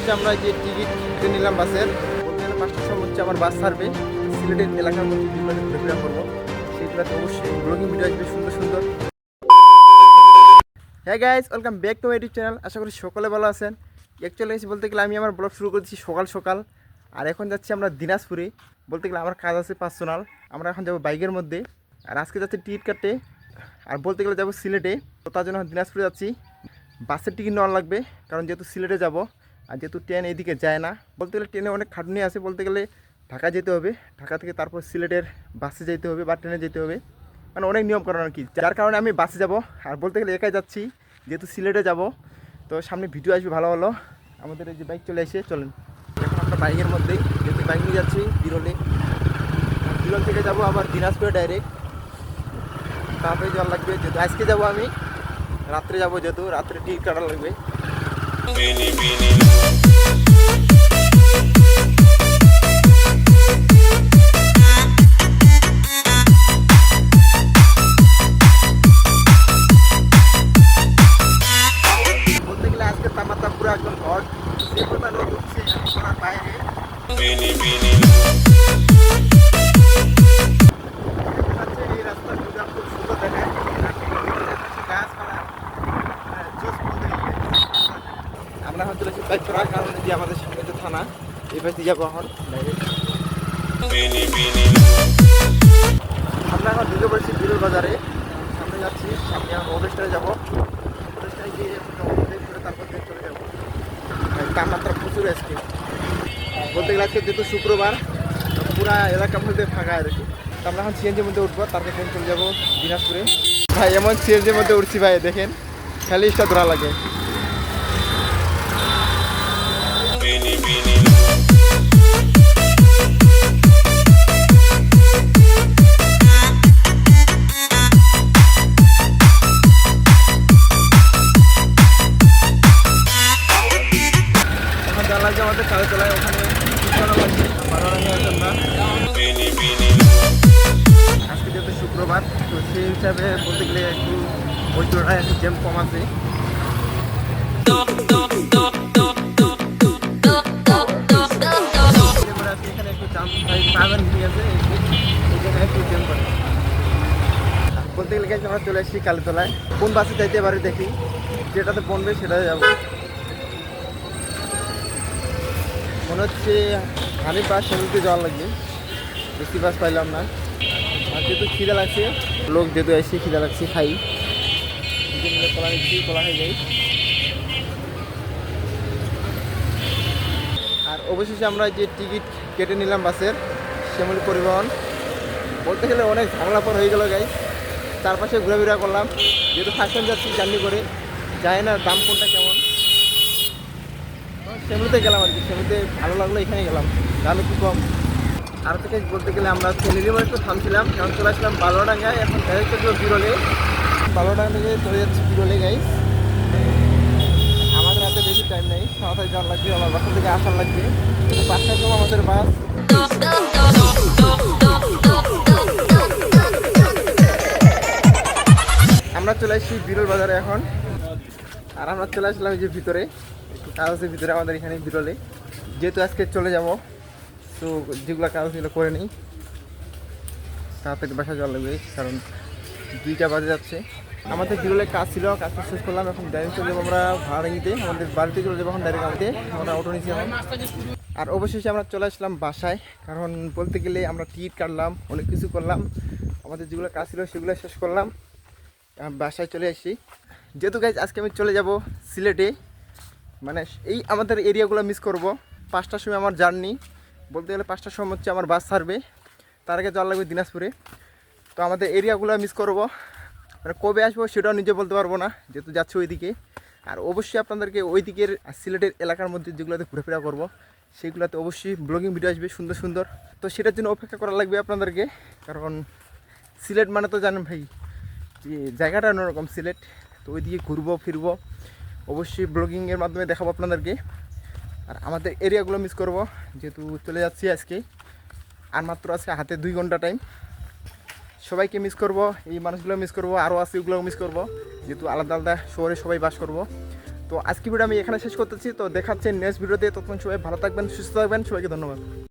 অবশেষে আমরা যে টিকিট কেটে নিলাম বাসের, বলতে গেলে 5টার সময় হচ্ছে আমার বাস ছাড়বে। সিলেটের এলাকার মধ্যে যেগুলোতে ঘোরাফেরা করবো সেগুলোতে অবশ্যই ব্লগিং ভিডিও আসবে সুন্দর সুন্দর। হ্যাঁ guys, welcome back to my YouTube channel. আশা করি সকলে ভালো আছেন। অ্যাকচুয়ালি বলতে গেলে আমি আমার ব্লগ শুরু করেছি সকাল সকাল, আর এখন যাচ্ছি আমরা দিনাজপুরে। বলতে গেলে আমার কাজ আছে পার্সোনাল। আমরা এখন যাবো বাইকের মধ্যে, আর আজকে যাচ্ছি টিকিট কাটতে, আর বলতে গেলে যাবো সিলেটে। তো তার জন্য দিনাজপুরে যাচ্ছি। বাসের টিকিট নেওয়া লাগবে, কারণ যেহেতু সিলেটে যাব, আর যেহেতু ট্রেন এইদিকে যায় না। বলতে গেলে ট্রেনে অনেক খাটুনি আছে। বলতে গেলে ঢাকা যেতে হবে, ঢাকা থেকে তারপর সিলেটের বাসে যেতে হবে বা ট্রেনে যেতে হবে, মানে অনেক নিয়মকানুন আর কি। যার কারণে আমি বাসে যাব, আর বলতে গেলে একাই যাচ্ছি যেহেতু সিলেটে যাব। তো সামনে ভিডিও আসবে ভালো ভালো। আমাদের এই যে বাইক চলে এসে চলেন, এখন আমরা বাইকের মধ্যেই যেহেতু বাইক নিয়ে যাচ্ছি বিরলে। বিরল থেকে যাব আবার দিনাজপুরে ডাইরেক্ট, তারপরে যাওয়ার লাগবে। যেহেতু আজকে যাব আমি রাত্রে যাব, যেহেতু রাত্রে টিকিট কাটা লাগবে। বলতে গেলে আজকে তাপমাত্রা পুরো একদম হট, যে পরিমাণ রোদ উঠছে বাইরে। এই রাস্তাটা খুব সুন্দর দেখায়, গাছপালা। আমরা হয়তো বাইক করার কারণে যে আমাদের সামনে যে থানা, এই পাশে যাবো এখন ডাইরেক্ট। আমরা এখন ঢুকে পড়েছি বিরল বাজারে, সামনে যাচ্ছি। সামনে এখন ওয়েস্টারে যাবো, ওয়েস্টারে গিয়ে তারপর চলে যাবো। তাপমাত্রা প্রচুর আজকে। বলতে গেলে আজকে যেহেতু শুক্রবার, পুরা এলাকা মধ্যে ফাঁকা আর কি। তো আমরা এখন সিএনজির মধ্যে উঠবো, তারপর ট্রেন চলে যাবো দিনাজপুরে। ভাই এমন সিএনজির মধ্যে উঠছি ভাই, দেখেন খালি ইস্টা ধরা লাগে। এখন যা লাগছে আমাদের কালে চলায়, ওখানে ভালো লাগে না। আজকে যেহেতু শুক্রবার, তো সেই হিসাবে বলতে গেলে একটু ওই জোড়ায় একটু জ্যাম কম আছে। এখানে একটু জাম পাবেন, ঠিক আছে, এই জায়গায় একটু জ্যাম করে। বলতে গেলে গেছে আমরা চলে এসেছি কালীতলায়। কোন বাসে যাইতে পারি দেখি, যেটাতে বনবে সেটাতে যাবো। মনে হচ্ছে হানি বাস সেগুলোতে যাওয়া লাগবে, বেশি বাস পাইলাম না। আর যেহেতু খিদা লাগছে, লোক যেহেতু এসে খিদা লাগছে, খাই কলা নিচ্ছি, কলা হয়ে যাই। আর অবশেষে আমরা যে টিকিট কেটে নিলাম বাসের, শ্যামলী পরিবহন। বলতে গেলে অনেক ঝামেলা পর হয়ে গেল গাইস। চারপাশে ঘোরাফেরা করলাম, যেহেতু ফার্স্ট টাইম যাচ্ছি জার্নি করে, যায় না দাম কোনটা কেমন। শ্যামলিতে গেলাম আর কি, শ্যামলিতে ভালো লাগলো, এখানে গেলাম, দাম একটু কম। আর থেকে বলতে গেলে আমরা ছেলেরিমা একটু থামছিলাম, কারণ চলে আসলাম বালুরডাঙ্গায়। এখন ডাইরেক্ট চলে বিরলে, বালুরডাঙ্গা থেকে চলে যাচ্ছি বিরলে গাইস। আমাদের হাতে বেশি টাইম নেই, তাড়াতাড়ি যাওয়ার লাগবে, আমার বাসা থেকে আসার লাগবে। 5টার সময় আমাদের বাস। আমরা চলে আসছি বিরল বাজারে এখন, আর আমরা চলে আসলাম এই যে ভিতরে, একটু কাজ আছে ভিতরে আমাদের এখানে বিরলে। যেহেতু আজকে চলে যাব, তো যেগুলো কাজ সেগুলো করে নিই, তাড়াতাড়ি বাসা যাওয়া লাগবে, কারণ 2টা বাজে যাচ্ছে। আমাদের বিরলে কাজ ছিল, কাজটা শেষ করলাম। এখন ডাইরেক্ট চলে যাবো আমরা ভাড়া নিতে, আমাদের বাড়িতে চলে যাবো এখন ডাইরেক্ট আমাদের। আমরা অটো নিচ্ছি এখন। আর অবশেষে আমরা চলে আসলাম বাসায়, কারণ বলতে গেলে আমরা টিকিট কাটলাম, অনেক কিছু করলাম, আমাদের যেগুলো কাজ ছিল সেগুলো শেষ করলাম, বাসায় চলে আসি। যেহেতু গাইজ আজকে আমি চলে যাব সিলেটে, মানে এই আমাদের এরিয়াগুলো মিস করব। 5টার সময় আমার জার্নি, বলতে গেলে 5টার সময় হচ্ছে আমার বাস ছাড়বে, তার আগে যাওয়া লাগবে দিনাজপুরে। তো আমাদের এরিয়াগুলো মিস করব, মানে কবে আসবো সেটাও নিজে বলতে পারবো না, যেহেতু যাচ্ছি ওইদিকে। আর অবশ্যই আপনাদেরকে ওই দিকের সিলেটের এলাকার মধ্যে যেগুলোতে ঘুরেফেরা করবো সেগুলোতে অবশ্যই ব্লগিং ভিডিও আসবে সুন্দর সুন্দর। তো সেটার জন্য অপেক্ষা করা লাগবে আপনাদেরকে, কারণ সিলেট মানে তো জানেন ভাই যে জায়গাটা অন্যরকম সিলেট। তো ওইদিকে ঘুরবো ফিরবো, অবশ্যই ব্লগিংয়ের মাধ্যমে দেখাবো আপনাদেরকে। আর আমাদের এরিয়াগুলো মিস করব, যেহেতু চলে যাচ্ছি আজকে, আর মাত্র আছে হাতে 2 ঘন্টা টাইম। সবাইকে মিস করব, এই মানুষগুলো মিস করব, আরও আছে ওগুলো মিস করব, যেহেতু আলাদা আলাদা শহরে সবাই বাস করব। তো আজকে ভিডিও আমি এখানে শেষ করতেছি, তো দেখাচ্ছি নেক্সট ভিডিওতে। ততক্ষণ সবাই ভালো থাকবেন, সুস্থ থাকবেন, সবাইকে ধন্যবাদ।